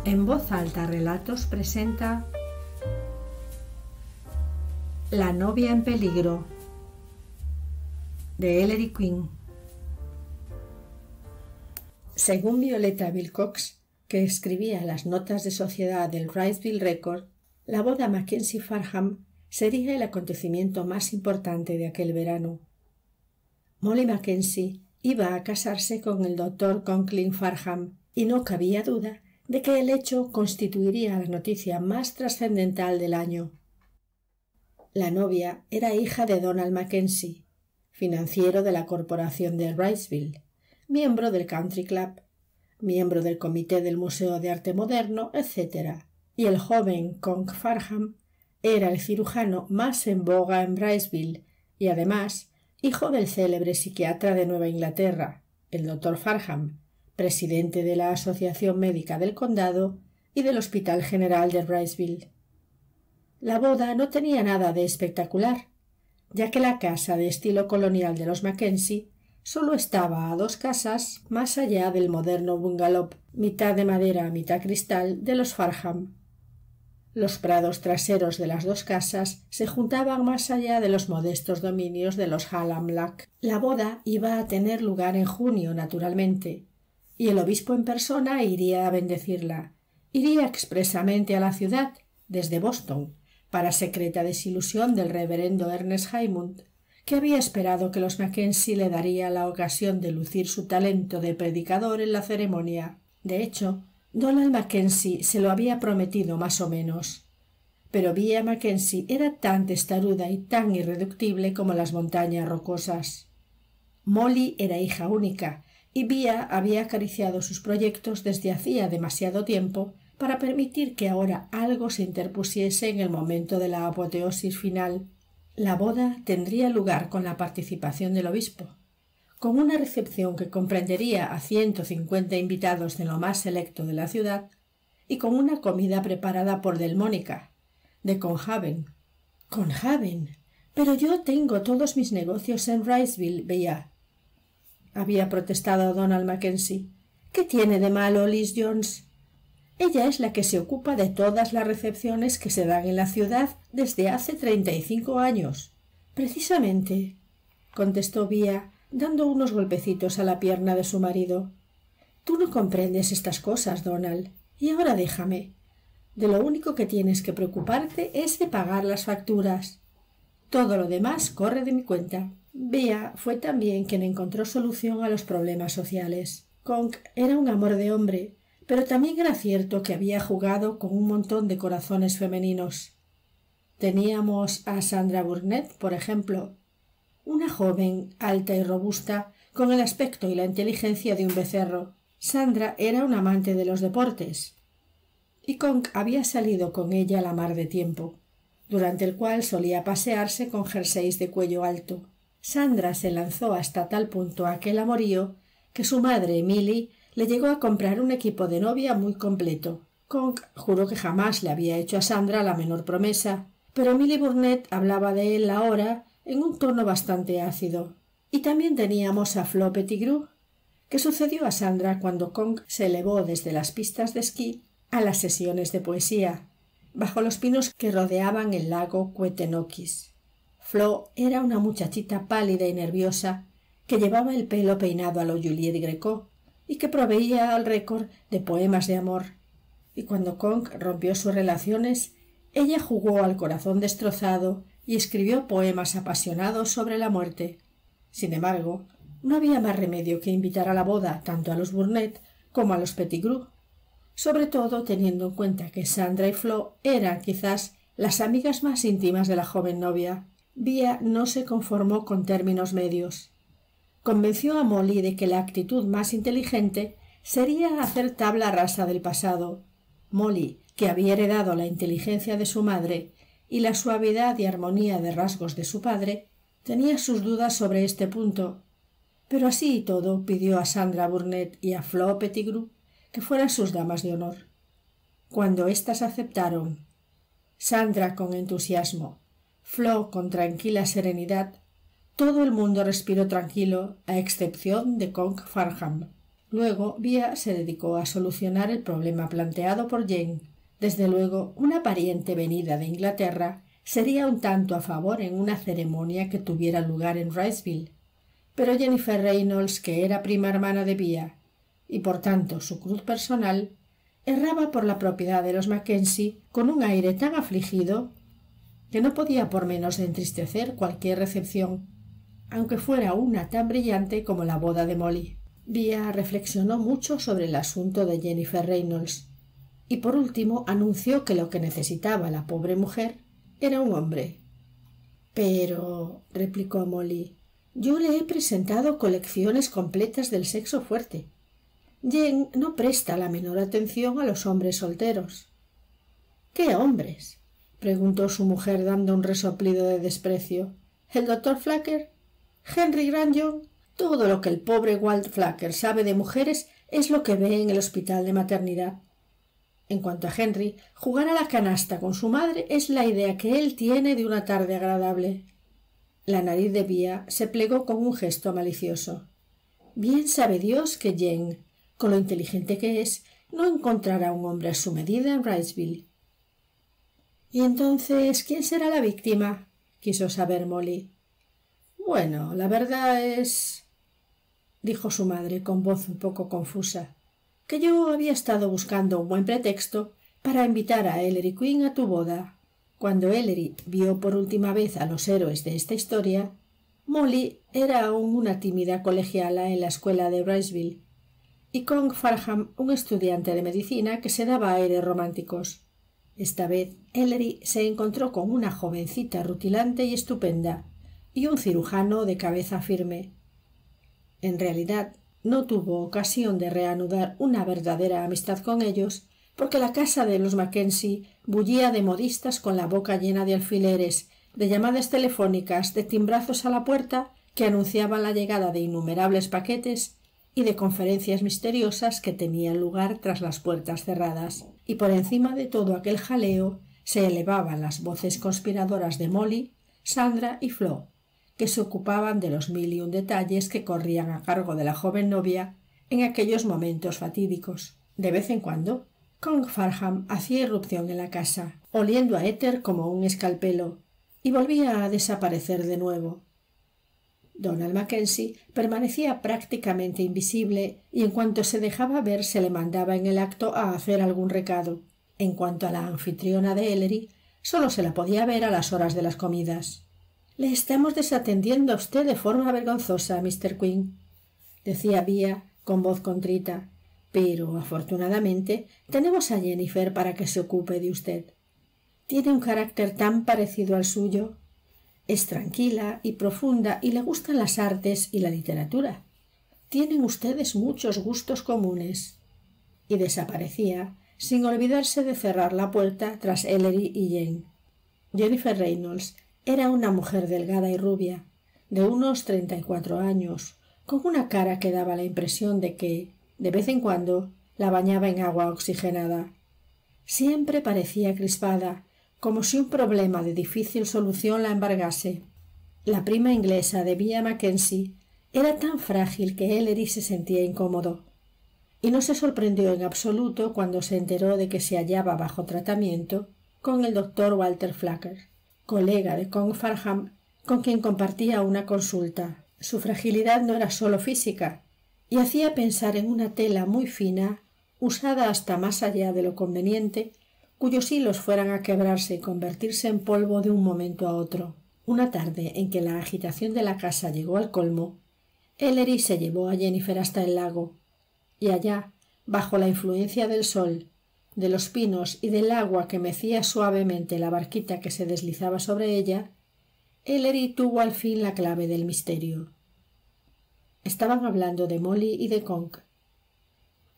En Voz Alta Relatos presenta La novia en peligro, de Ellery Queen. Según Violeta Wilcox, que escribía las notas de sociedad del Wrightsville Record, la boda Mackenzie-Farham sería el acontecimiento más importante de aquel verano. Molly Mackenzie iba a casarse con el Dr. Conklin Farham, y no cabía duda de que el hecho constituiría la noticia más trascendental del año. La novia era hija de Donald Mackenzie, financiero de la corporación de Wrightsville, miembro del Country Club, miembro del comité del Museo de Arte Moderno, etc. Y el joven Conk Farham era el cirujano más en boga en Wrightsville y además hijo del célebre psiquiatra de Nueva Inglaterra, el Dr. Farham, presidente de la Asociación Médica del Condado y del Hospital General de Wrightsville. La boda no tenía nada de espectacular, ya que la casa de estilo colonial de los Mackenzie solo estaba a 2 casas más allá del moderno bungalow, mitad de madera, mitad cristal, de los Farham. Los prados traseros de las 2 casas se juntaban más allá de los modestos dominios de los Hallam Lack. La boda iba a tener lugar en junio, naturalmente, y el obispo en persona iría a bendecirla. Iría expresamente a la ciudad, desde Boston, para secreta desilusión del reverendo Ernest Haymond, que había esperado que los Mackenzie le daría la ocasión de lucir su talento de predicador en la ceremonia. De hecho, Donald Mackenzie se lo había prometido más o menos. Pero Via Mackenzie era tan testaruda y tan irreductible como las montañas rocosas. Molly era hija única, y Via había acariciado sus proyectos desde hacía demasiado tiempo para permitir que ahora algo se interpusiese en el momento de la apoteosis final. La boda tendría lugar con la participación del obispo, con una recepción que comprendería a 150 invitados de lo más selecto de la ciudad y con una comida preparada por Delmónica, de Conhaven. —¡Conhaven! Pero yo tengo todos mis negocios en Wrightsville, Via —había protestado Donald Mackenzie—. ¿Qué tiene de malo Liz Jones? Ella es la que se ocupa de todas las recepciones que se dan en la ciudad desde hace 35 años. —Precisamente —contestó Via, dando unos golpecitos a la pierna de su marido—. Tú no comprendes estas cosas, Donald. Y ahora déjame. De lo único que tienes que preocuparte es de pagar las facturas. Todo lo demás corre de mi cuenta. Via fue también quien encontró solución a los problemas sociales. Conk era un amor de hombre, pero también era cierto que había jugado con un montón de corazones femeninos. Teníamos a Sandra Burnett, por ejemplo, una joven alta y robusta, con el aspecto y la inteligencia de un becerro. Sandra era un amante de los deportes, y Conk había salido con ella la mar de tiempo, durante el cual solía pasearse con jerseys de cuello alto. Sandra se lanzó hasta tal punto a aquel amorío que su madre, Millie, le llegó a comprar un equipo de novia muy completo. Conk juró que jamás le había hecho a Sandra la menor promesa, pero Millie Burnett hablaba de él ahora en un tono bastante ácido. Y también teníamos a Flo Pettigrew, que sucedió a Sandra cuando Conk se elevó desde las pistas de esquí a las sesiones de poesía, bajo los pinos que rodeaban el lago Cuetenokis. Flo era una muchachita pálida y nerviosa que llevaba el pelo peinado a lo Juliette Greco y que proveía al récord de poemas de amor. Y cuando Conk rompió sus relaciones, ella jugó al corazón destrozado y escribió poemas apasionados sobre la muerte. Sin embargo, no había más remedio que invitar a la boda tanto a los Burnett como a los Pettigrew, sobre todo teniendo en cuenta que Sandra y Flo eran quizás las amigas más íntimas de la joven novia. Via no se conformó con términos medios. Convenció a Molly de que la actitud más inteligente sería hacer tabla rasa del pasado. Molly, que había heredado la inteligencia de su madre y la suavidad y armonía de rasgos de su padre, tenía sus dudas sobre este punto, pero así y todo pidió a Sandra Burnett y a Flo Pettigrew que fueran sus damas de honor. Cuando éstas aceptaron, Sandra con entusiasmo, Flo con tranquila serenidad, todo el mundo respiró tranquilo, a excepción de Conk Farham. Luego, Bea se dedicó a solucionar el problema planteado por Jane. Desde luego, una pariente venida de Inglaterra sería un tanto a favor en una ceremonia que tuviera lugar en Wrightsville, pero Jennifer Reynolds, que era prima hermana de Bea, y por tanto su cruz personal, erraba por la propiedad de los Mackenzie con un aire tan afligido que no podía por menos de entristecer cualquier recepción, aunque fuera una tan brillante como la boda de Molly. Bea reflexionó mucho sobre el asunto de Jennifer Reynolds y por último anunció que lo que necesitaba la pobre mujer era un hombre. Pero, replicó Molly, yo le he presentado colecciones completas del sexo fuerte. Jane no presta la menor atención a los hombres solteros. ¿Qué hombres? Preguntó su mujer dando un resoplido de desprecio. ¿El doctor Flacker? ¿Henry Grandjon? Todo lo que el pobre Walt Flacker sabe de mujeres es lo que ve en el hospital de maternidad. En cuanto a Henry, jugar a la canasta con su madre es la idea que él tiene de una tarde agradable. La nariz de Bea se plegó con un gesto malicioso. Bien sabe Dios que Jane, con lo inteligente que es, no encontrará un hombre a su medida en Wrightsville. —¿Y entonces quién será la víctima? —quiso saber Molly. —Bueno, la verdad es —dijo su madre con voz un poco confusa— que yo había estado buscando un buen pretexto para invitar a Ellery Queen a tu boda. Cuando Ellery vio por última vez a los héroes de esta historia, Molly era aún una tímida colegiala en la escuela de Wrightsville y Kong Farham un estudiante de medicina que se daba aires románticos. Esta vez Ellery se encontró con una jovencita rutilante y estupenda y un cirujano de cabeza firme. En realidad no tuvo ocasión de reanudar una verdadera amistad con ellos porque la casa de los Mackenzie bullía de modistas con la boca llena de alfileres, de llamadas telefónicas, de timbrazos a la puerta que anunciaban la llegada de innumerables paquetes y de conferencias misteriosas que tenían lugar tras las puertas cerradas. Y por encima de todo aquel jaleo se elevaban las voces conspiradoras de Molly, Sandra y Flo, que se ocupaban de los 1001 detalles que corrían a cargo de la joven novia en aquellos momentos fatídicos. De vez en cuando, Kong Farham hacía irrupción en la casa, oliendo a éter como un escalpelo, y volvía a desaparecer de nuevo. Donald Mackenzie permanecía prácticamente invisible y en cuanto se dejaba ver se le mandaba en el acto a hacer algún recado. En cuanto a la anfitriona de Ellery, solo se la podía ver a las horas de las comidas. —Le estamos desatendiendo a usted de forma vergonzosa, Mr. Queen —decía Bea con voz contrita—, pero afortunadamente tenemos a Jennifer para que se ocupe de usted. Tiene un carácter tan parecido al suyo. Es tranquila y profunda y le gustan las artes y la literatura. Tienen ustedes muchos gustos comunes. Y desaparecía, sin olvidarse de cerrar la puerta tras Ellery y Jane. Jennifer Reynolds era una mujer delgada y rubia, de unos 34 años, con una cara que daba la impresión de que, de vez en cuando, la bañaba en agua oxigenada. Siempre parecía crispada, como si un problema de difícil solución la embargase. La prima inglesa de Bea Mackenzie era tan frágil que Ellery se sentía incómodo, y no se sorprendió en absoluto cuando se enteró de que se hallaba bajo tratamiento con el doctor Walter Flacker, colega de Kong Farham, con quien compartía una consulta. Su fragilidad no era sólo física, y hacía pensar en una tela muy fina, usada hasta más allá de lo conveniente, cuyos hilos fueran a quebrarse y convertirse en polvo de un momento a otro. Una tarde en que la agitación de la casa llegó al colmo, Ellery se llevó a Jennifer hasta el lago, y allá, bajo la influencia del sol, de los pinos y del agua que mecía suavemente la barquita que se deslizaba sobre ella, Ellery tuvo al fin la clave del misterio. Estaban hablando de Molly y de Kong.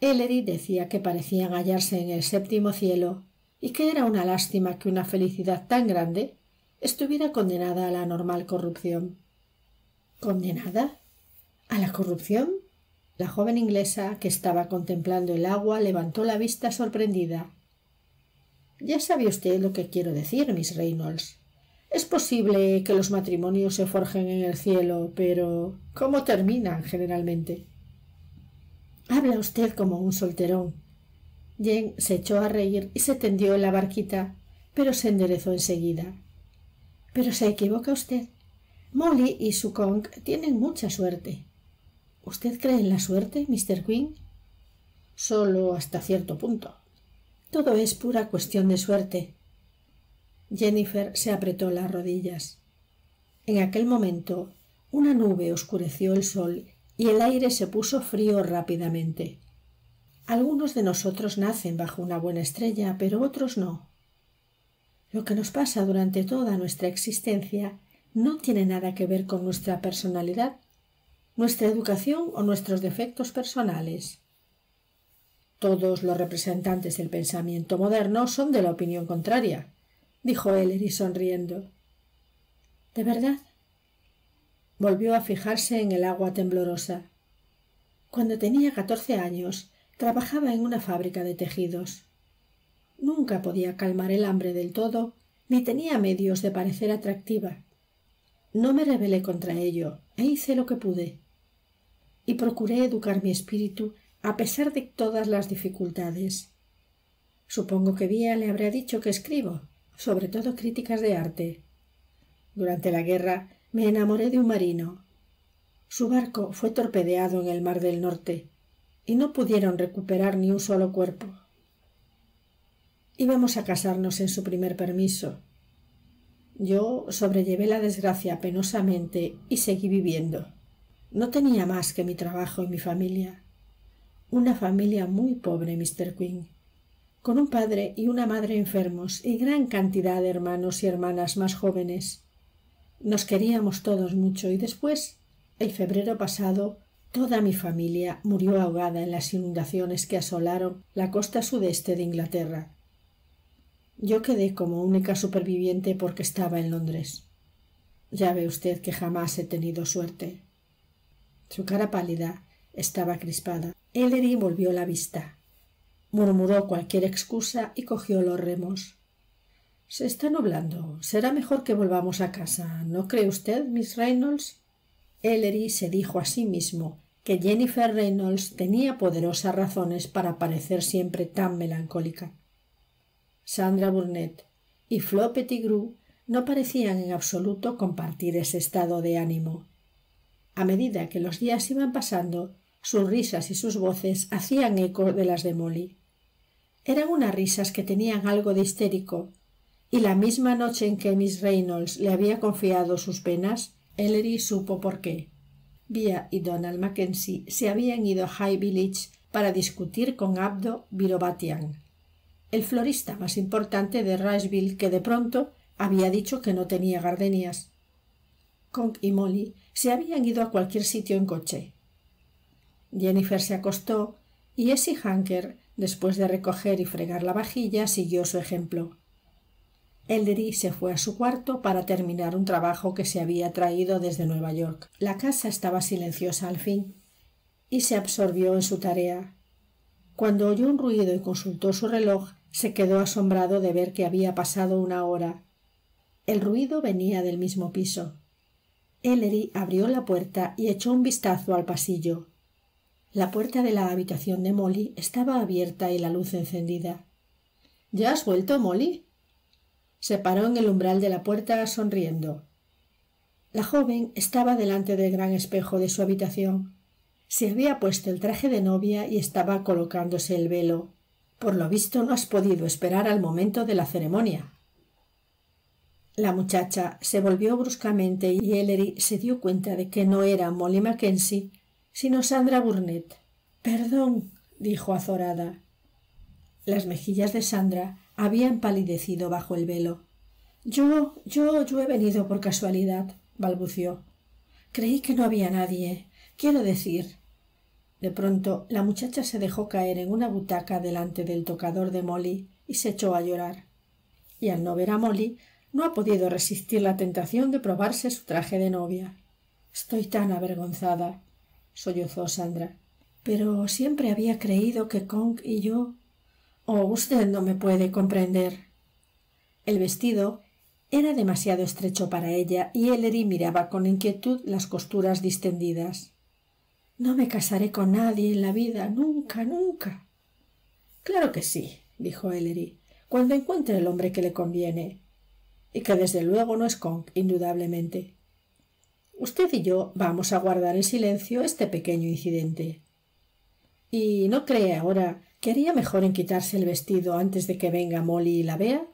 Ellery decía que parecían hallarse en el séptimo cielo y que era una lástima que una felicidad tan grande estuviera condenada a la normal corrupción. ¿Condenada? ¿A la corrupción? La joven inglesa, que estaba contemplando el agua, levantó la vista sorprendida. Ya sabe usted lo que quiero decir, Miss Reynolds. Es posible que los matrimonios se forjen en el cielo, pero ¿cómo terminan generalmente? Habla usted como un solterón. Jane se echó a reír y se tendió en la barquita, pero se enderezó enseguida. Pero se equivoca usted. Molly y su Kong tienen mucha suerte. ¿Usted cree en la suerte, Mr. Quinn? Solo hasta cierto punto. Todo es pura cuestión de suerte. Jennifer se apretó las rodillas. En aquel momento, una nube oscureció el sol y el aire se puso frío rápidamente. Algunos de nosotros nacen bajo una buena estrella, pero otros no. Lo que nos pasa durante toda nuestra existencia no tiene nada que ver con nuestra personalidad, nuestra educación o nuestros defectos personales. Todos los representantes del pensamiento moderno son de la opinión contraria, dijo Ellery sonriendo. ¿De verdad? Volvió a fijarse en el agua temblorosa. Cuando tenía 14 años, trabajaba en una fábrica de tejidos. Nunca podía calmar el hambre del todo, ni tenía medios de parecer atractiva. No me rebelé contra ello, e hice lo que pude. Y procuré educar mi espíritu a pesar de todas las dificultades. Supongo que Vía le habrá dicho que escribo, sobre todo críticas de arte. Durante la guerra me enamoré de un marino. Su barco fue torpedeado en el Mar del Norte y no pudieron recuperar ni un solo cuerpo. Íbamos a casarnos en su primer permiso. Yo sobrellevé la desgracia penosamente y seguí viviendo. No tenía más que mi trabajo y mi familia. Una familia muy pobre, Mr. Quinn, con un padre y una madre enfermos y gran cantidad de hermanos y hermanas más jóvenes. Nos queríamos todos mucho y después, el febrero pasado, toda mi familia murió ahogada en las inundaciones que asolaron la costa sudeste de Inglaterra. Yo quedé como única superviviente porque estaba en Londres. Ya ve usted que jamás he tenido suerte. Su cara pálida estaba crispada. Ellery volvió la vista. Murmuró cualquier excusa y cogió los remos. Se está nublando. Será mejor que volvamos a casa. ¿No cree usted, Miss Reynolds? Ellery se dijo a sí mismo que Jennifer Reynolds tenía poderosas razones para parecer siempre tan melancólica. Sandra Burnett y Flo Pettigrew no parecían en absoluto compartir ese estado de ánimo. A medida que los días iban pasando, sus risas y sus voces hacían eco de las de Molly. Eran unas risas que tenían algo de histérico, y la misma noche en que Miss Reynolds le había confiado sus penas, Ellery supo por qué. Vía y Donald Mackenzie se habían ido a High Village para discutir con Abdo Virobatian, el florista más importante de Riceville, que de pronto había dicho que no tenía gardenias. Kong y Molly se habían ido a cualquier sitio en coche. Jennifer se acostó y Essie Hunker, después de recoger y fregar la vajilla, siguió su ejemplo. Ellery se fue a su cuarto para terminar un trabajo que se había traído desde Nueva York. La casa estaba silenciosa al fin y se absorbió en su tarea. Cuando oyó un ruido y consultó su reloj, se quedó asombrado de ver que había pasado 1 hora. El ruido venía del mismo piso. Ellery abrió la puerta y echó un vistazo al pasillo. La puerta de la habitación de Molly estaba abierta y la luz encendida. ¿Ya has vuelto, Molly? Se paró en el umbral de la puerta sonriendo. La joven estaba delante del gran espejo de su habitación. Se había puesto el traje de novia y estaba colocándose el velo. Por lo visto no has podido esperar al momento de la ceremonia. La muchacha se volvió bruscamente y Ellery se dio cuenta de que no era Molly Mackenzie, sino Sandra Burnett. «Perdón», dijo azorada. Las mejillas de Sandra habían palidecido bajo el velo. Yo he venido por casualidad», balbució. «Creí que no había nadie. Quiero decir». De pronto la muchacha se dejó caer en una butaca delante del tocador de Molly y se echó a llorar. Y al no ver a Molly, no ha podido resistir la tentación de probarse su traje de novia. «Estoy tan avergonzada», sollozó Sandra. «Pero siempre había creído que Kong y yo... Oh, usted no me puede comprender». El vestido era demasiado estrecho para ella y Ellery miraba con inquietud las costuras distendidas. No me casaré con nadie en la vida, nunca, nunca. Claro que sí, dijo Ellery, cuando encuentre el hombre que le conviene, y que desde luego no es Kong, indudablemente. Usted y yo vamos a guardar en silencio este pequeño incidente. ¿Y no cree ahora que haría mejor en quitarse el vestido antes de que venga Molly y la vea?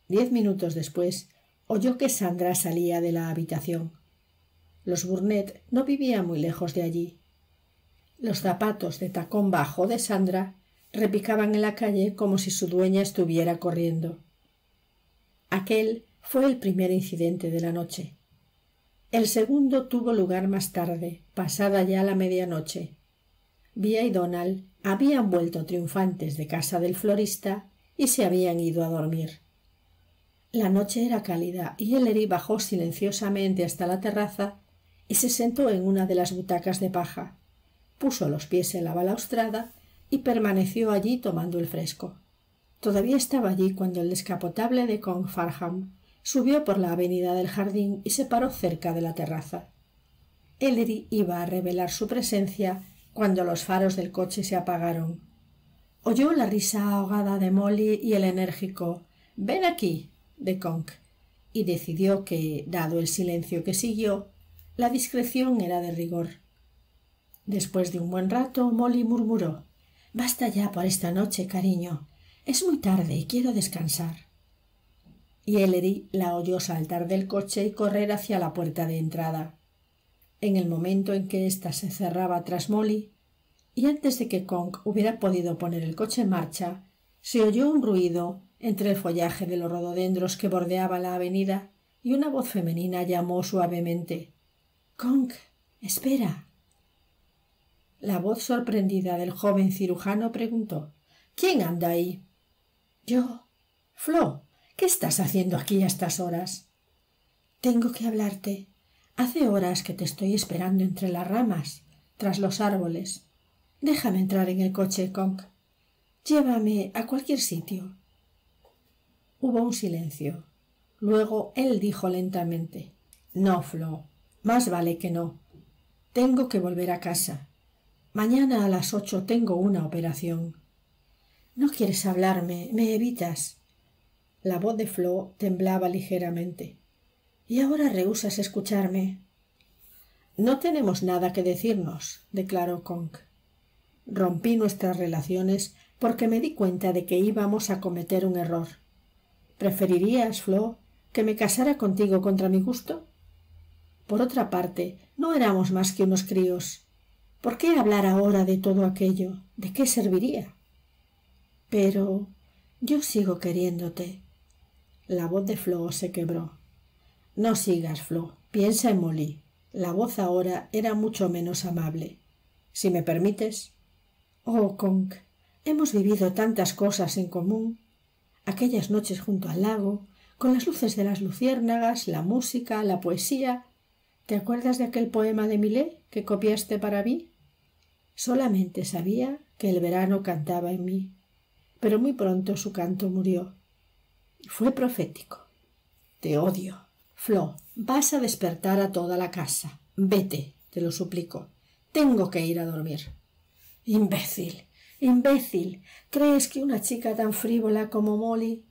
10 minutos después oyó que Sandra salía de la habitación. Los Burnett no vivían muy lejos de allí. Los zapatos de tacón bajo de Sandra repicaban en la calle como si su dueña estuviera corriendo. Aquel fue el primer incidente de la noche. El segundo tuvo lugar más tarde, pasada ya la medianoche. Bea y Donald habían vuelto triunfantes de casa del florista y se habían ido a dormir. La noche era cálida y Ellery bajó silenciosamente hasta la terraza y se sentó en una de las butacas de paja, puso los pies en la balaustrada y permaneció allí tomando el fresco. Todavía estaba allí cuando el descapotable de Kong Farham subió por la avenida del jardín y se paró cerca de la terraza. Ellery iba a revelar su presencia cuando los faros del coche se apagaron. Oyó la risa ahogada de Molly y el enérgico «Ven aquí» de Kong, y decidió que, dado el silencio que siguió, la discreción era de rigor. Después de un buen rato, Molly murmuró «Basta ya por esta noche, cariño. Es muy tarde y quiero descansar». Y Ellery la oyó saltar del coche y correr hacia la puerta de entrada. En el momento en que ésta se cerraba tras Molly, y antes de que Kong hubiera podido poner el coche en marcha, se oyó un ruido entre el follaje de los rododendros que bordeaba la avenida y una voz femenina llamó suavemente «Kong, espera». La voz sorprendida del joven cirujano preguntó «¿Quién anda ahí?» «Yo. Flo, ¿qué estás haciendo aquí a estas horas?» «Tengo que hablarte. Hace horas que te estoy esperando entre las ramas, tras los árboles. Déjame entrar en el coche, Kong. Llévame a cualquier sitio». Hubo un silencio. Luego él dijo lentamente «No, Flo, más vale que no. Tengo que volver a casa. Mañana a las 8 tengo una operación». «No quieres hablarme, me evitas». La voz de Flo temblaba ligeramente. «Y ahora rehúsas escucharme». «No tenemos nada que decirnos», declaró Kong. «Rompí nuestras relaciones porque me di cuenta de que íbamos a cometer un error. ¿Preferirías, Flo, que me casara contigo contra mi gusto? Por otra parte, no éramos más que unos críos. ¿Por qué hablar ahora de todo aquello? ¿De qué serviría? Pero yo sigo queriéndote». La voz de Flo se quebró. «No sigas, Flo. Piensa en Molly». La voz ahora era mucho menos amable. «Si me permites». «Oh, Kong, hemos vivido tantas cosas en común. Aquellas noches junto al lago, con las luces de las luciérnagas, la música, la poesía. ¿Te acuerdas de aquel poema de Millet que copiaste para mí? Solamente sabía que el verano cantaba en mí, pero muy pronto su canto murió. Fue profético. Te odio. Flo, vas a despertar a toda la casa. Vete, te lo suplico. Tengo que ir a dormir». «Imbécil, imbécil. ¿Crees que una chica tan frívola como Molly...»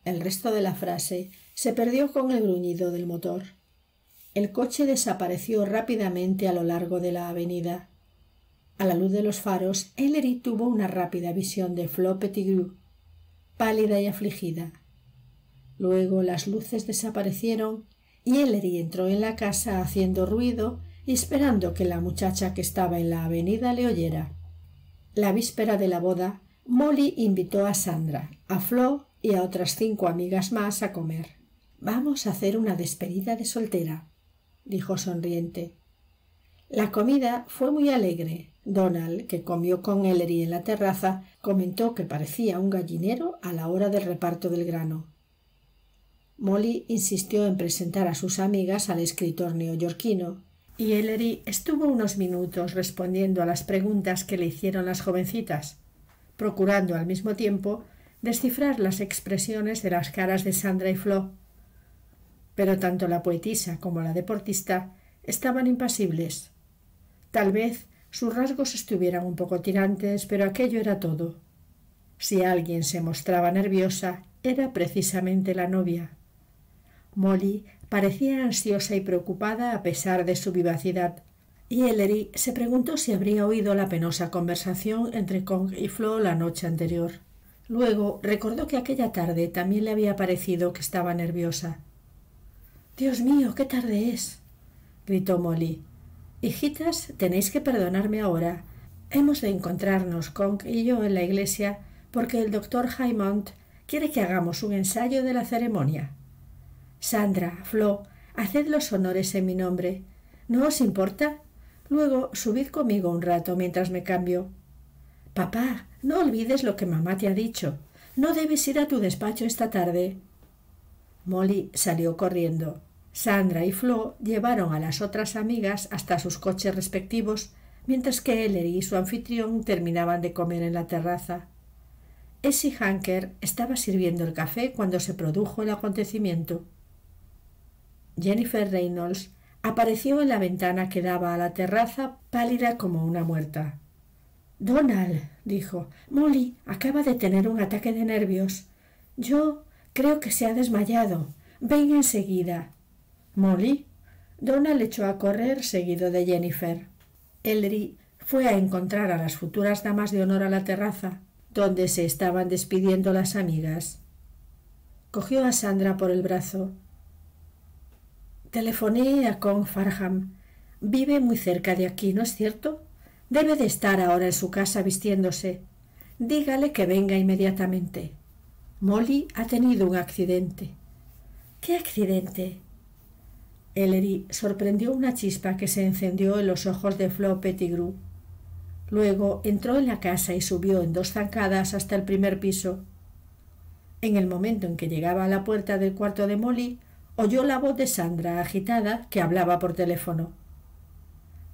El resto de la frase se perdió con el gruñido del motor. El coche desapareció rápidamente a lo largo de la avenida. A la luz de los faros, Ellery tuvo una rápida visión de Flo Pettigrew, pálida y afligida. Luego las luces desaparecieron y Ellery entró en la casa haciendo ruido y esperando que la muchacha que estaba en la avenida le oyera. La víspera de la boda, Molly invitó a Sandra, a Flo y a otras 5 amigas más a comer. «Vamos a hacer una despedida de soltera», dijo sonriente. La comida fue muy alegre. Donald, que comió con Ellery en la terraza, comentó que parecía un gallinero a la hora del reparto del grano. Molly insistió en presentar a sus amigas al escritor neoyorquino, y Ellery estuvo unos minutos respondiendo a las preguntas que le hicieron las jovencitas, procurando al mismo tiempo descifrar las expresiones de las caras de Sandra y Flo. Pero tanto la poetisa como la deportista estaban impasibles. Tal vez sus rasgos estuvieran un poco tirantes, pero aquello era todo. Si alguien se mostraba nerviosa, era precisamente la novia. Molly parecía ansiosa y preocupada a pesar de su vivacidad, y Ellery se preguntó si habría oído la penosa conversación entre Kong y Flo la noche anterior. Luego recordó que aquella tarde también le había parecido que estaba nerviosa. «Dios mío, qué tarde es», gritó Molly. «Hijitas, tenéis que perdonarme ahora. Hemos de encontrarnos, Kong y yo, en la iglesia, porque el doctor Haymont quiere que hagamos un ensayo de la ceremonia. Sandra, Flo, haced los honores en mi nombre. ¿No os importa? Luego subid conmigo un rato mientras me cambio. Papá, no olvides lo que mamá te ha dicho. No debes ir a tu despacho esta tarde». Molly salió corriendo. Sandra y Flo llevaron a las otras amigas hasta sus coches respectivos, mientras que Ellery y su anfitrión terminaban de comer en la terraza. Essie Hanker estaba sirviendo el café cuando se produjo el acontecimiento. Jennifer Reynolds apareció en la ventana que daba a la terraza, pálida como una muerta. «Donald», dijo, «Molly acaba de tener un ataque de nervios. Yo creo que se ha desmayado. Ven enseguida». «¿Molly?» Donald echó a correr seguido de Jennifer. Ellery fue a encontrar a las futuras damas de honor a la terraza, donde se estaban despidiendo las amigas. Cogió a Sandra por el brazo. «Telefoné a Kong Farham. Vive muy cerca de aquí, ¿no es cierto? Debe de estar ahora en su casa vistiéndose. Dígale que venga inmediatamente. Molly ha tenido un accidente». «¿Qué accidente?» Ellery sorprendió una chispa que se encendió en los ojos de Flo Pettigrew. Luego entró en la casa y subió en 2 zancadas hasta el primer piso. En el momento en que llegaba a la puerta del cuarto de Molly, oyó la voz de Sandra agitada que hablaba por teléfono.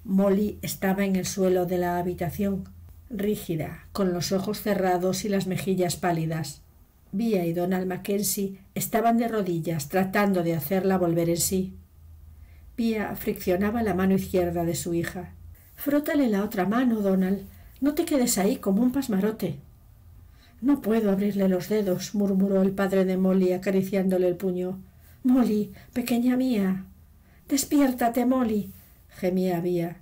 Molly estaba en el suelo de la habitación, rígida, con los ojos cerrados y las mejillas pálidas. Bea y Donald Mackenzie estaban de rodillas tratando de hacerla volver en sí. Bea friccionaba la mano izquierda de su hija. «Frótale la otra mano, Donald. No te quedes ahí como un pasmarote». «No puedo abrirle los dedos», murmuró el padre de Molly acariciándole el puño. «Molly, pequeña mía». «Despiértate, Molly», gemía Bea.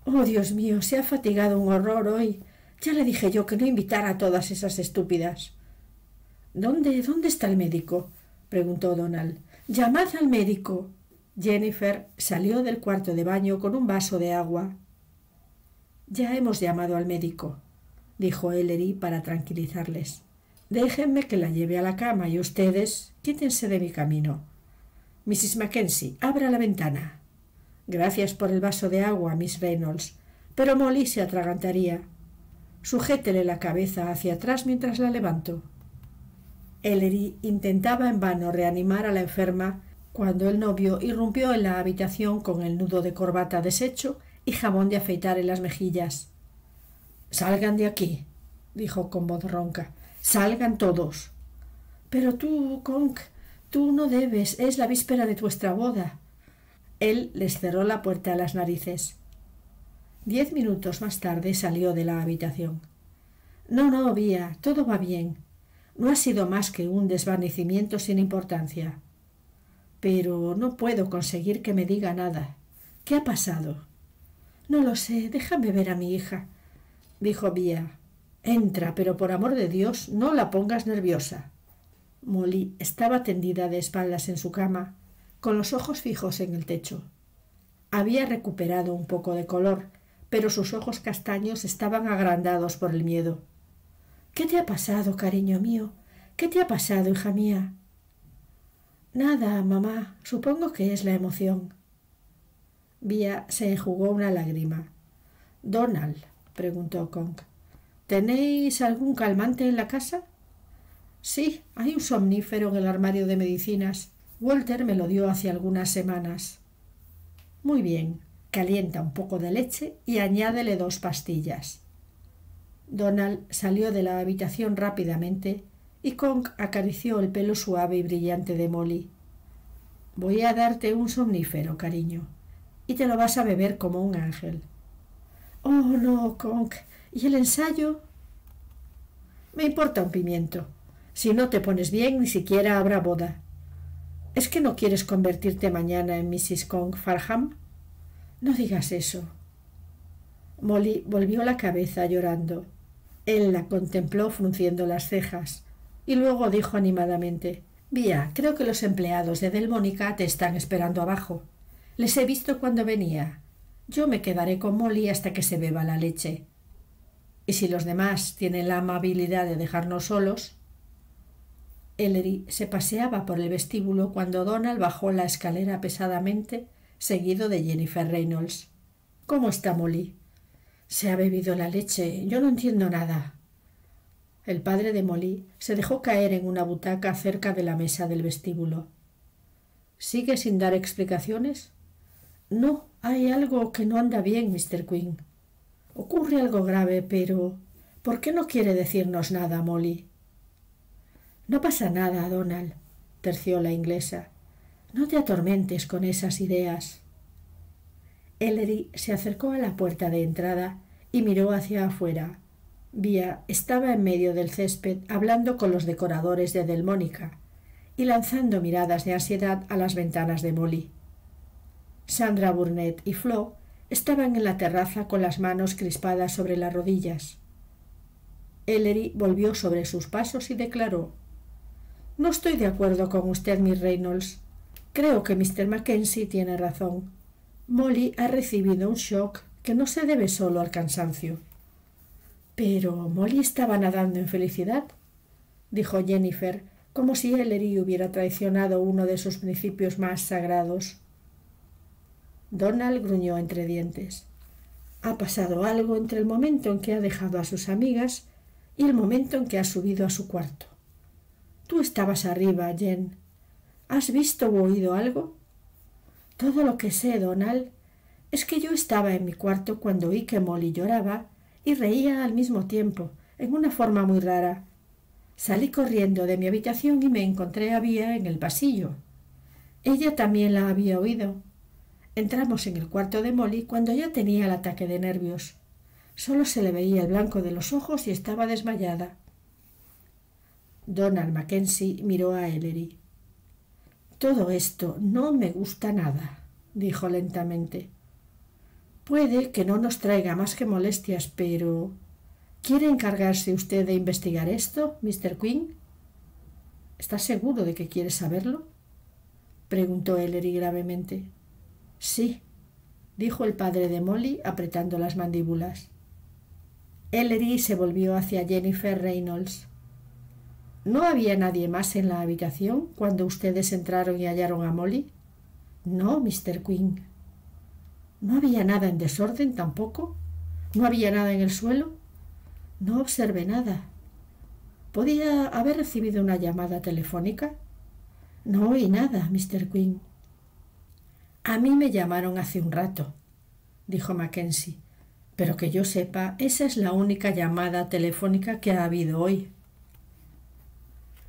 «Oh, Dios mío, se ha fatigado un horror hoy. Ya le dije yo que no invitara a todas esas estúpidas». «¿Dónde está el médico?», preguntó Donald. «Llamad al médico». Jennifer salió del cuarto de baño con un vaso de agua. «Ya hemos llamado al médico», dijo Ellery para tranquilizarles. «Déjenme que la lleve a la cama y ustedes quítense de mi camino. Mrs. Mackenzie, abra la ventana». «Gracias por el vaso de agua, Miss Reynolds, pero Molly se atragantaría. Sujétele la cabeza hacia atrás mientras la levanto». Ellery intentaba en vano reanimar a la enferma cuando el novio irrumpió en la habitación con el nudo de corbata deshecho y jabón de afeitar en las mejillas. «Salgan de aquí», dijo con voz ronca. «Salgan todos». «Pero tú, Kong, tú no debes. Es la víspera de vuestra boda». Él les cerró la puerta a las narices. 10 minutos más tarde salió de la habitación. «No, Bea, todo va bien. No ha sido más que un desvanecimiento sin importancia. Pero no puedo conseguir que me diga nada. ¿Qué ha pasado?» «No lo sé. Déjame ver a mi hija», dijo Bea. «Entra, pero por amor de Dios, no la pongas nerviosa». Molly estaba tendida de espaldas en su cama, con los ojos fijos en el techo. Había recuperado un poco de color, pero sus ojos castaños estaban agrandados por el miedo. «¿Qué te ha pasado, cariño mío? ¿Qué te ha pasado, hija mía?» «Nada, mamá. Supongo que es la emoción». Bea se enjugó una lágrima. «Donald», preguntó Kong, ¿tenéis algún calmante en la casa?» «Sí, hay un somnífero en el armario de medicinas. Walter me lo dio hace algunas semanas». «Muy bien. Calienta un poco de leche y añádele 2 pastillas». Donald salió de la habitación rápidamente y Kong acarició el pelo suave y brillante de Molly. «Voy a darte un somnífero, cariño, y te lo vas a beber como un ángel». Oh, no, Kong. ¿Y el ensayo? Me importa un pimiento. Si no te pones bien, ni siquiera habrá boda. ¿Es que no quieres convertirte mañana en Mrs. Kong Farham? No digas eso. Molly volvió la cabeza llorando. Él la contempló frunciendo las cejas y luego dijo animadamente: «Vía, creo que los empleados de Delmónica te están esperando abajo. Les he visto cuando venía. Yo me quedaré con Molly hasta que se beba la leche. Y si los demás tienen la amabilidad de dejarnos solos». Ellery se paseaba por el vestíbulo cuando Donald bajó la escalera pesadamente, seguido de Jennifer Reynolds. «¿Cómo está Molly?» «Se ha bebido la leche. Yo no entiendo nada». El padre de Molly se dejó caer en una butaca cerca de la mesa del vestíbulo. «¿Sigue sin dar explicaciones?» «No, hay algo que no anda bien, Mr. Quinn. Ocurre algo grave, pero ¿por qué no quiere decirnos nada, Molly?» «No pasa nada, Donald», terció la inglesa. «No te atormentes con esas ideas». Ellery se acercó a la puerta de entrada y miró hacia afuera. Vía estaba en medio del césped hablando con los decoradores de Delmónica y lanzando miradas de ansiedad a las ventanas de Molly. Sandra Burnett y Flo estaban en la terraza con las manos crispadas sobre las rodillas. Ellery volvió sobre sus pasos y declaró: «No estoy de acuerdo con usted, Miss Reynolds. Creo que Mr. Mackenzie tiene razón. Molly ha recibido un shock que no se debe solo al cansancio». «Pero Molly estaba nadando en felicidad», dijo Jennifer, como si Ellery hubiera traicionado uno de sus principios más sagrados. Donald gruñó entre dientes. «Ha pasado algo entre el momento en que ha dejado a sus amigas y el momento en que ha subido a su cuarto. Tú estabas arriba, Jen. ¿Has visto u oído algo?» «Todo lo que sé, Donald, es que yo estaba en mi cuarto cuando oí que Molly lloraba y reía al mismo tiempo, en una forma muy rara. Salí corriendo de mi habitación y me encontré a Vía en el pasillo. Ella también la había oído. Entramos en el cuarto de Molly cuando ya tenía el ataque de nervios. Solo se le veía el blanco de los ojos y estaba desmayada». Donald Mackenzie miró a Ellery. «Todo esto no me gusta nada», dijo lentamente. «Puede que no nos traiga más que molestias, pero ¿quiere encargarse usted de investigar esto, Mr. Quinn?» «¿Estás seguro de que quiere saberlo?», preguntó Ellery gravemente. «Sí», dijo el padre de Molly apretando las mandíbulas. Ellery se volvió hacia Jennifer Reynolds. «¿No había nadie más en la habitación cuando ustedes entraron y hallaron a Molly?» «No, Mr. Quinn». «¿No había nada en desorden tampoco? ¿No había nada en el suelo?» «No observé nada». «¿Podía haber recibido una llamada telefónica?» «No oí nada, Mr. Quinn». «A mí me llamaron hace un rato», dijo Mackenzie, «pero que yo sepa, esa es la única llamada telefónica que ha habido hoy».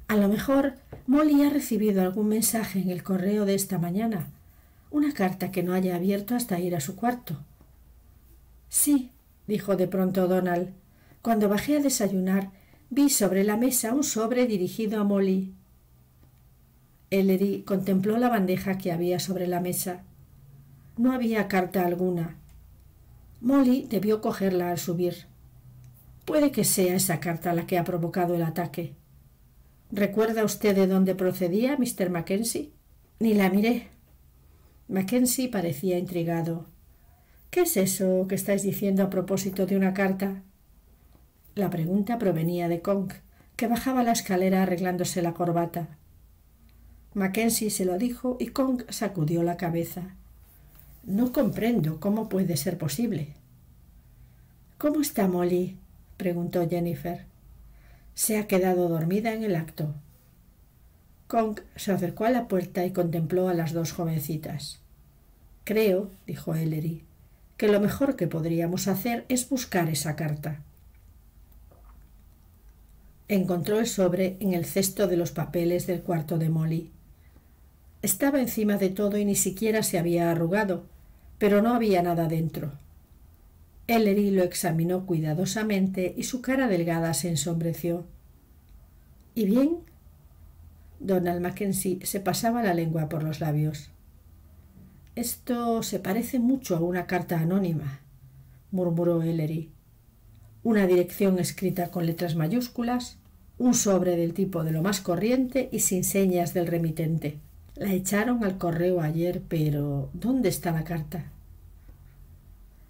«A lo mejor Molly ha recibido algún mensaje en el correo de esta mañana, una carta que no haya abierto hasta ir a su cuarto». «Sí», dijo de pronto Donald. «Cuando bajé a desayunar, vi sobre la mesa un sobre dirigido a Molly». Ellery contempló la bandeja que había sobre la mesa. No había carta alguna. Molly debió cogerla al subir. Puede que sea esa carta la que ha provocado el ataque. ¿Recuerda usted de dónde procedía, Mr. Mackenzie? Ni la miré. Mackenzie parecía intrigado. ¿Qué es eso que estáis diciendo a propósito de una carta? La pregunta provenía de Kong, que bajaba la escalera arreglándose la corbata. Mackenzie se lo dijo y Kong sacudió la cabeza. «No comprendo cómo puede ser posible». «¿Cómo está Molly?», preguntó Jennifer. «Se ha quedado dormida en el acto». Kong se acercó a la puerta y contempló a las dos jovencitas. «Creo», dijo Ellery, «que lo mejor que podríamos hacer es buscar esa carta». Encontró el sobre en el cesto de los papeles del cuarto de Molly. Estaba encima de todo y ni siquiera se había arrugado, pero no había nada dentro. Ellery lo examinó cuidadosamente y su cara delgada se ensombreció. —¿Y bien? Donald Mackenzie se pasaba la lengua por los labios. —Esto se parece mucho a una carta anónima —murmuró Ellery—. Una dirección escrita con letras mayúsculas, un sobre del tipo de lo más corriente y sin señas del remitente. La echaron al correo ayer, pero ¿dónde está la carta?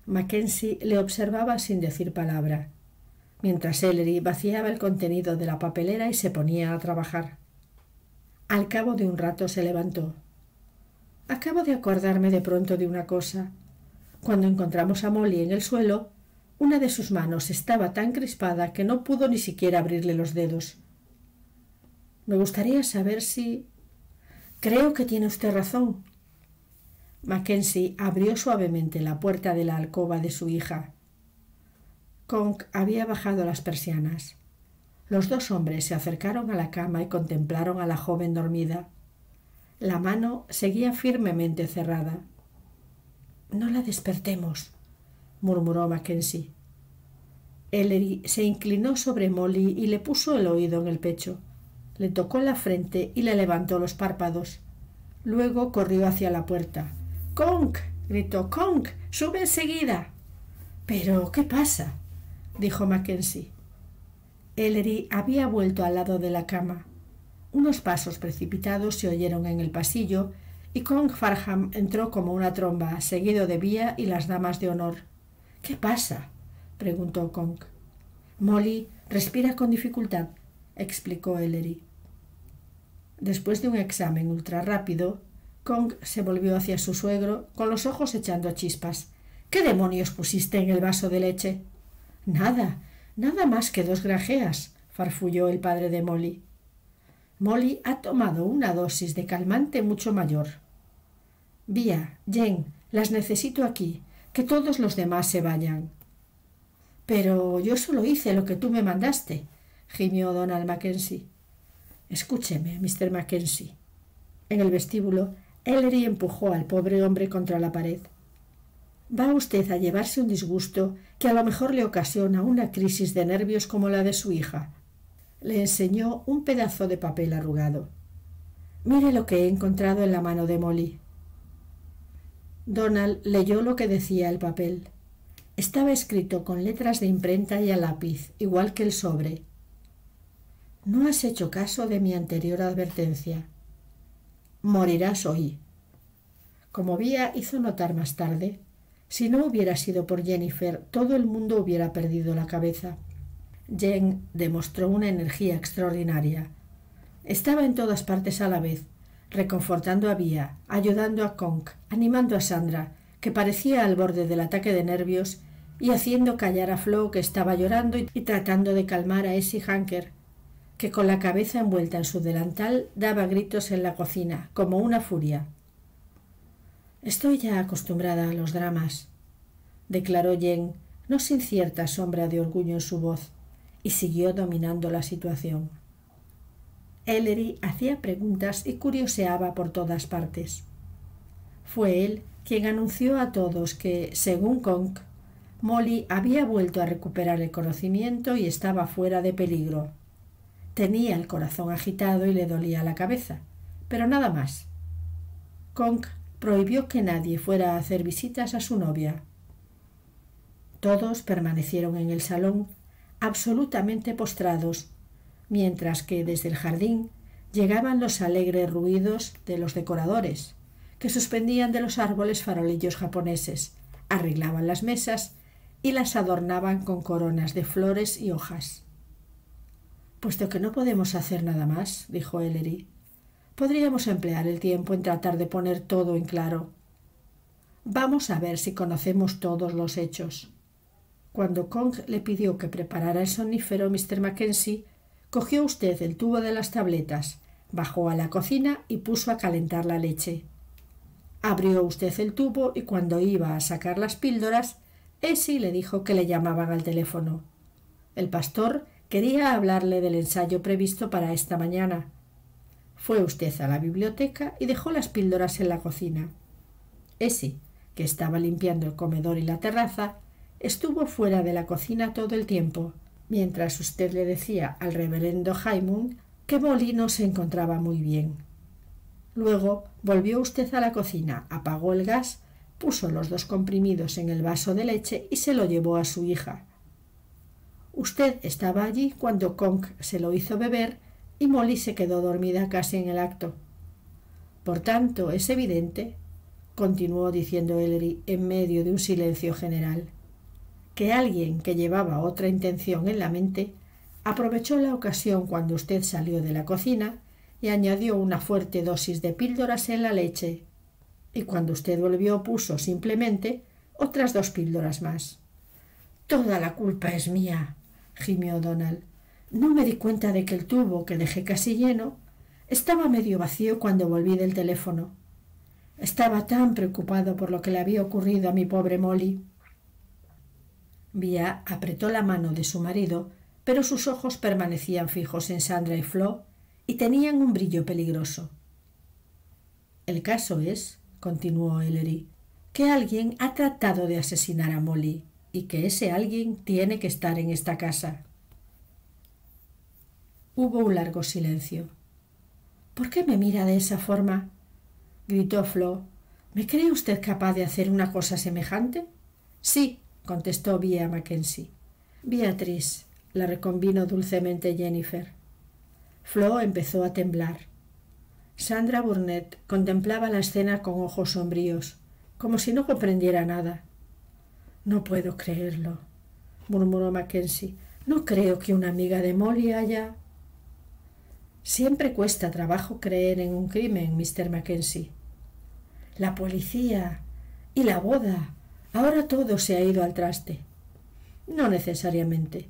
Mackenzie le observaba sin decir palabra, mientras Ellery vaciaba el contenido de la papelera y se ponía a trabajar. Al cabo de un rato se levantó. —Acabo de acordarme de pronto de una cosa. Cuando encontramos a Molly en el suelo, una de sus manos estaba tan crispada que no pudo ni siquiera abrirle los dedos. Me gustaría saber si... Creo que tiene usted razón. Mackenzie abrió suavemente la puerta de la alcoba de su hija. Conk había bajado las persianas. Los dos hombres se acercaron a la cama y contemplaron a la joven dormida. La mano seguía firmemente cerrada. —No la despertemos —murmuró Mackenzie. Ellery se inclinó sobre Molly y le puso el oído en el pecho. Le tocó la frente y le levantó los párpados. Luego corrió hacia la puerta. —¡Conk! —gritó. —¡Conk! ¡Sube enseguida! —¿Pero qué pasa? —dijo Mackenzie. Ellery había vuelto al lado de la cama. Unos pasos precipitados se oyeron en el pasillo y Conk Farham entró como una tromba, seguido de Bea y las damas de honor. —¿Qué pasa? —preguntó Conk. —Molly respira con dificultad —explicó Ellery. Después de un examen ultrarrápido, Conk se volvió hacia su suegro con los ojos echando chispas. —¿Qué demonios pusiste en el vaso de leche? —Nada, nada más que 2 grajeas —farfulló el padre de Molly. —Molly ha tomado una dosis de calmante mucho mayor. Bea, Jane, las necesito aquí, que todos los demás se vayan. —Pero yo solo hice lo que tú me mandaste —gimió Donald Mackenzie. —Escúcheme, Mr. Mackenzie. En el vestíbulo, Ellery empujó al pobre hombre contra la pared. Va usted a llevarse un disgusto que a lo mejor le ocasiona una crisis de nervios como la de su hija. Le enseñó un pedazo de papel arrugado. Mire lo que he encontrado en la mano de Molly. Donald leyó lo que decía el papel. Estaba escrito con letras de imprenta y a lápiz, igual que el sobre. No has hecho caso de mi anterior advertencia. Morirás hoy. Como Bea hizo notar más tarde, si no hubiera sido por Jennifer, todo el mundo hubiera perdido la cabeza. Jane demostró una energía extraordinaria. Estaba en todas partes a la vez, reconfortando a Bea, ayudando a Conk, animando a Sandra, que parecía al borde del ataque de nervios, y haciendo callar a Flo, que estaba llorando, y tratando de calmar a Essie Hunker, que con la cabeza envuelta en su delantal daba gritos en la cocina, como una furia. «Estoy ya acostumbrada a los dramas», declaró Jane, no sin cierta sombra de orgullo en su voz, y siguió dominando la situación. Ellery hacía preguntas y curioseaba por todas partes. Fue él quien anunció a todos que, según Conk, Molly había vuelto a recuperar el conocimiento y estaba fuera de peligro. Tenía el corazón agitado y le dolía la cabeza, pero nada más. Conk prohibió que nadie fuera a hacer visitas a su novia. Todos permanecieron en el salón, absolutamente postrados, mientras que desde el jardín llegaban los alegres ruidos de los decoradores, que suspendían de los árboles farolillos japoneses, arreglaban las mesas y las adornaban con coronas de flores y hojas. «Puesto que no podemos hacer nada más», dijo Ellery, «podríamos emplear el tiempo en tratar de poner todo en claro. Vamos a ver si conocemos todos los hechos». Cuando Conk le pidió que preparara el somnífero, Mr. Mackenzie cogió usted el tubo de las tabletas, bajó a la cocina y puso a calentar la leche. Abrió usted el tubo y cuando iba a sacar las píldoras, Essie le dijo que le llamaban al teléfono. El pastor quería hablarle del ensayo previsto para esta mañana. Fue usted a la biblioteca y dejó las píldoras en la cocina. Essie, que estaba limpiando el comedor y la terraza, estuvo fuera de la cocina todo el tiempo, mientras usted le decía al reverendo Haymond que Molly no se encontraba muy bien. Luego volvió usted a la cocina, apagó el gas, puso los 2 comprimidos en el vaso de leche y se lo llevó a su hija. Usted estaba allí cuando Conk se lo hizo beber y Molly se quedó dormida casi en el acto. Por tanto, es evidente, continuó diciendo Ellery en medio de un silencio general, que alguien que llevaba otra intención en la mente aprovechó la ocasión cuando usted salió de la cocina y añadió una fuerte dosis de píldoras en la leche, y cuando usted volvió puso simplemente otras 2 píldoras más. «Toda la culpa es mía», gimió Donald. «No me di cuenta de que el tubo, que dejé casi lleno, estaba medio vacío cuando volví del teléfono. Estaba tan preocupado por lo que le había ocurrido a mi pobre Molly». Bea apretó la mano de su marido, pero sus ojos permanecían fijos en Sandra y Flo y tenían un brillo peligroso. «El caso es», continuó Ellery, «que alguien ha tratado de asesinar a Molly y que ese alguien tiene que estar en esta casa». Hubo un largo silencio. «¿Por qué me mira de esa forma?», gritó Flo. «¿Me cree usted capaz de hacer una cosa semejante?». «Sí», contestó Bea Mackenzie. «Beatriz», la reconvino dulcemente Jennifer. Flo empezó a temblar. Sandra Burnett contemplaba la escena con ojos sombríos, como si no comprendiera nada. «No puedo creerlo», murmuró Mackenzie. «No creo que una amiga de Molly haya...». «Siempre cuesta trabajo creer en un crimen, Mr. Mackenzie. La policía y la boda. Ahora todo se ha ido al traste». «No necesariamente.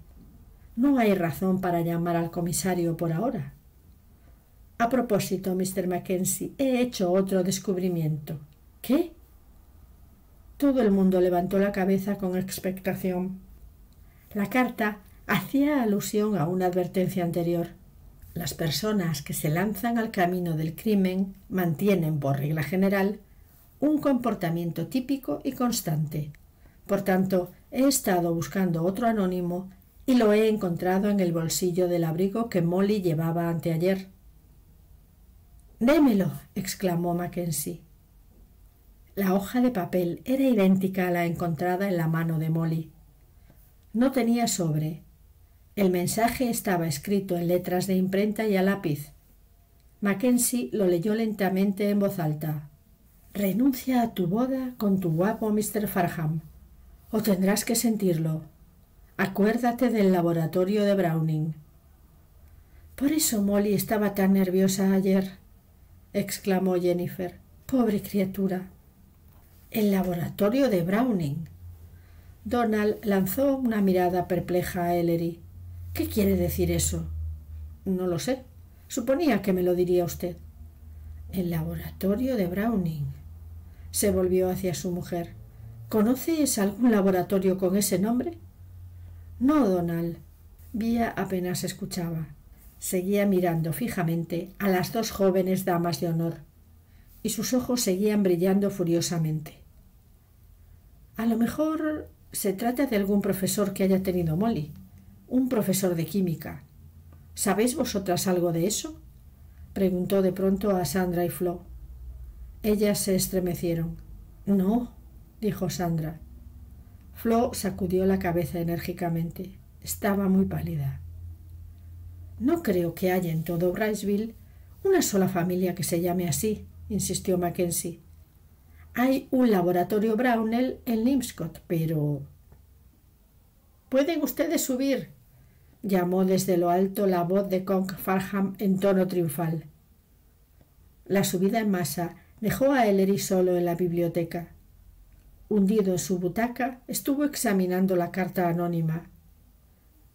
No hay razón para llamar al comisario por ahora». «A propósito, Mr. Mackenzie, he hecho otro descubrimiento». «¿Qué?». Todo el mundo levantó la cabeza con expectación. La carta hacía alusión a una advertencia anterior. Las personas que se lanzan al camino del crimen mantienen, por regla general, un comportamiento típico y constante. Por tanto, he estado buscando otro anónimo y lo he encontrado en el bolsillo del abrigo que Molly llevaba anteayer. «Démelo», exclamó Mackenzie. La hoja de papel era idéntica a la encontrada en la mano de Molly. No tenía sobre. El mensaje estaba escrito en letras de imprenta y a lápiz. Mackenzie lo leyó lentamente en voz alta. «Renuncia a tu boda con tu guapo Mr. Farham, o tendrás que sentirlo. Acuérdate del laboratorio de Browning». «Por eso Molly estaba tan nerviosa ayer», exclamó Jennifer. «Pobre criatura». «El laboratorio de Browning». Donald lanzó una mirada perpleja a Ellery. «¿Qué quiere decir eso?». «No lo sé. Suponía que me lo diría usted». «El laboratorio de Browning». Se volvió hacia su mujer. «¿Conoces algún laboratorio con ese nombre?». «No, Donald». Bea apenas escuchaba. Seguía mirando fijamente a las 2 jóvenes damas de honor, y sus ojos seguían brillando furiosamente. «A lo mejor se trata de algún profesor que haya tenido Molly, un profesor de química. ¿Sabéis vosotras algo de eso?», preguntó de pronto a Sandra y Flo. Ellas se estremecieron. «No», dijo Sandra. Flo sacudió la cabeza enérgicamente. Estaba muy pálida. «No creo que haya en todo Wrightsville una sola familia que se llame así», insistió Mackenzie. «Hay un laboratorio Brownell en Limscott, pero...». «¿Pueden ustedes subir?», llamó desde lo alto la voz de Conk Farham en tono triunfal. La subida en masa dejó a Ellery solo en la biblioteca. Hundido en su butaca, estuvo examinando la carta anónima.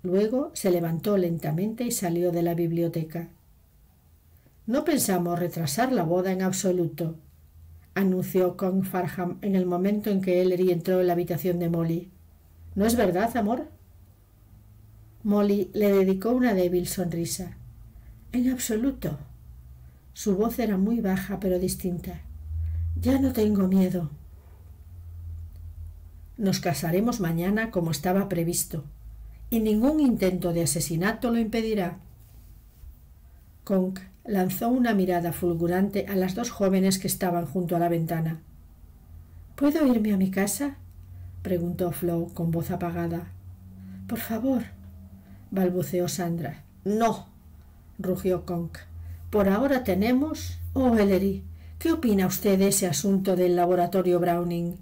Luego se levantó lentamente y salió de la biblioteca. «No pensamos retrasar la boda en absoluto», anunció Conk Farham en el momento en que Ellery entró en la habitación de Molly. «¿No es verdad, amor?». Molly le dedicó una débil sonrisa. «En absoluto». Su voz era muy baja pero distinta. «Ya no tengo miedo». Nos casaremos mañana como estaba previsto, y ningún intento de asesinato lo impedirá. Conk lanzó una mirada fulgurante a las dos jóvenes que estaban junto a la ventana. —¿Puedo irme a mi casa? —preguntó Flo con voz apagada. —Por favor —balbuceó Sandra. —No —rugió Conk—. Por ahora tenemos... Oh, Ellery, ¿qué opina usted de ese asunto del laboratorio Browning?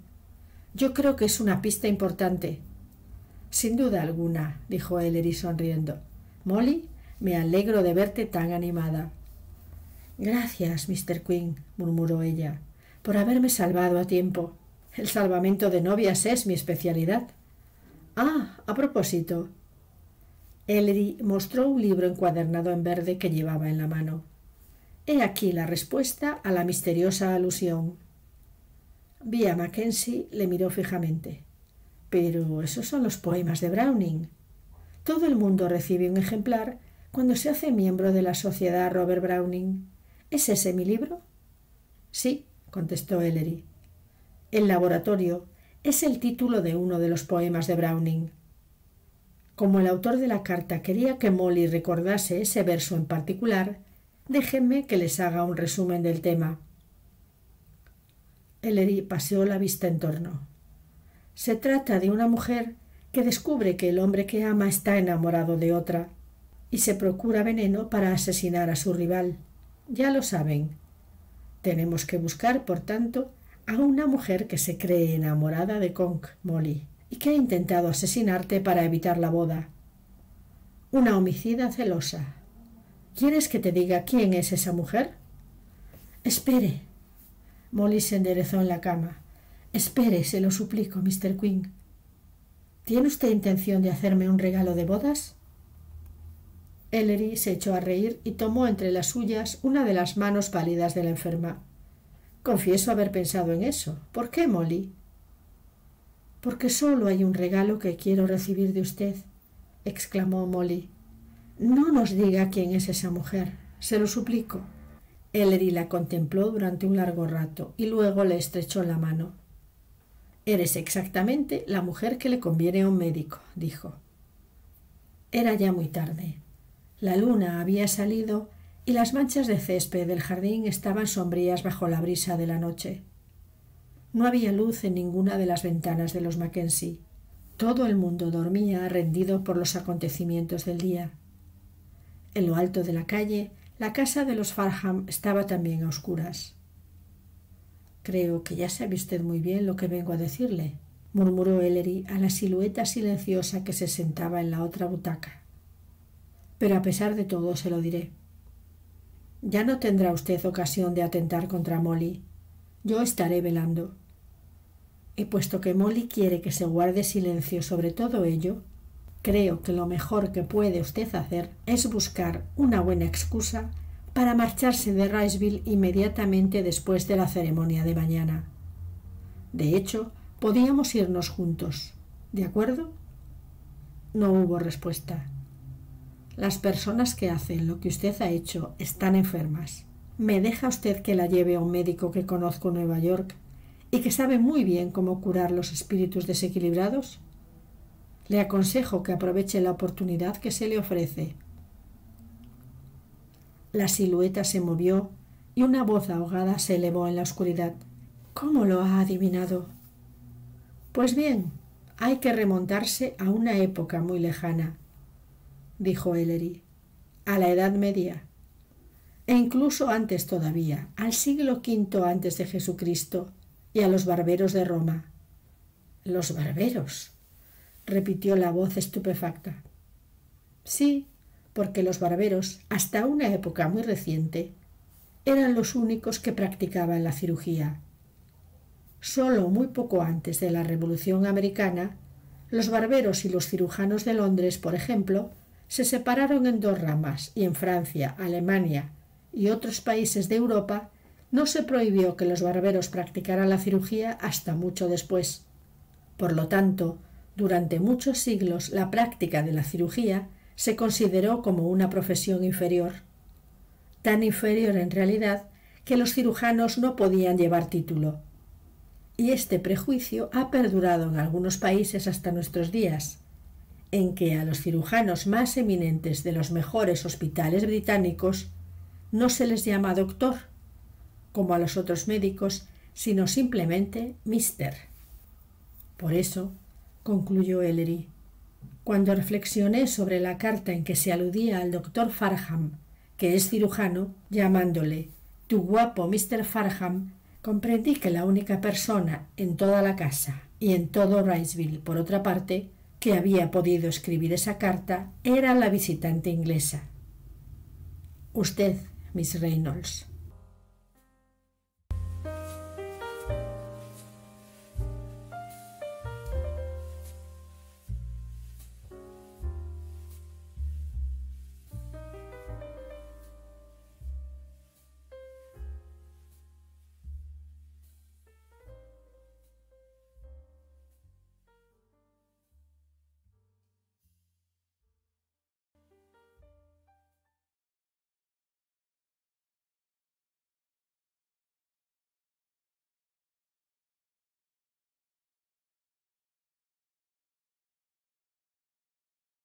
Yo creo que es una pista importante. Sin duda alguna —dijo Ellery sonriendo. —Molly, me alegro de verte tan animada. Gracias, Mr. Quinn —murmuró ella—, por haberme salvado a tiempo. El salvamento de novias es mi especialidad. Ah, a propósito. Ellery mostró un libro encuadernado en verde que llevaba en la mano. He aquí la respuesta a la misteriosa alusión. Vi a Mackenzie le miró fijamente. Pero esos son los poemas de Browning. Todo el mundo recibe un ejemplar cuando se hace miembro de la Sociedad Robert Browning. ¿Es ese mi libro? Sí, contestó Ellery. El laboratorio es el título de uno de los poemas de Browning. Como el autor de la carta quería que Molly recordase ese verso en particular, déjenme que les haga un resumen del tema. Ellery paseó la vista en torno. Se trata de una mujer que descubre que el hombre que ama está enamorado de otra y se procura veneno para asesinar a su rival. Ya lo saben. Tenemos que buscar, por tanto, a una mujer que se cree enamorada de Conk, Molly, y que ha intentado asesinarte para evitar la boda. Una homicida celosa. ¿Quieres que te diga quién es esa mujer? Espere. Molly se enderezó en la cama. Espere, se lo suplico, Mr. Quinn. ¿Tiene usted intención de hacerme un regalo de bodas? Ellery se echó a reír y tomó entre las suyas una de las manos pálidas de la enferma. Confieso haber pensado en eso. ¿Por qué, Molly? Porque solo hay un regalo que quiero recibir de usted, exclamó Molly. No nos diga quién es esa mujer, se lo suplico. Ellery la contempló durante un largo rato y luego le estrechó la mano. Eres exactamente la mujer que le conviene a un médico, dijo. Era ya muy tarde. La luna había salido y las manchas de césped del jardín estaban sombrías bajo la brisa de la noche. No había luz en ninguna de las ventanas de los Mackenzie. Todo el mundo dormía rendido por los acontecimientos del día. En lo alto de la calle, la casa de los Farham estaba también a oscuras. Creo que ya sabe usted muy bien lo que vengo a decirle, murmuró Ellery a la silueta silenciosa que se sentaba en la otra butaca. Pero a pesar de todo se lo diré. Ya no tendrá usted ocasión de atentar contra Molly. Yo estaré velando. Y puesto que Molly quiere que se guarde silencio sobre todo ello, creo que lo mejor que puede usted hacer es buscar una buena excusa para marcharse de Riceville inmediatamente después de la ceremonia de mañana. De hecho, podíamos irnos juntos. ¿De acuerdo? No hubo respuesta. Las personas que hacen lo que usted ha hecho están enfermas. ¿Me deja usted que la lleve a un médico que conozco en Nueva York y que sabe muy bien cómo curar los espíritus desequilibrados? Le aconsejo que aproveche la oportunidad que se le ofrece. La silueta se movió y una voz ahogada se elevó en la oscuridad. ¿Cómo lo ha adivinado? Pues bien, hay que remontarse a una época muy lejana, dijo Ellery, a la Edad Media, e incluso antes todavía, al siglo V antes de Jesucristo y a los barberos de Roma. ¿Los barberos?, repitió la voz estupefacta. Sí, porque los barberos, hasta una época muy reciente, eran los únicos que practicaban la cirugía. Solo muy poco antes de la Revolución Americana, los barberos y los cirujanos de Londres, por ejemplo, se separaron en dos ramas y en Francia, Alemania y otros países de Europa no se prohibió que los barberos practicaran la cirugía hasta mucho después. Por lo tanto, durante muchos siglos la práctica de la cirugía se consideró como una profesión inferior, tan inferior en realidad que los cirujanos no podían llevar título. y este prejuicio ha perdurado en algunos países hasta nuestros días, en que a los cirujanos más eminentes de los mejores hospitales británicos no se les llama doctor, como a los otros médicos, sino simplemente Mister. Por eso, concluyó Ellery, cuando reflexioné sobre la carta en que se aludía al doctor Farham, que es cirujano, llamándole tu guapo Mr. Farham, comprendí que la única persona en toda la casa y en todo Wrightsville, por otra parte, que había podido escribir esa carta era la visitante inglesa. Usted, Miss Reynolds.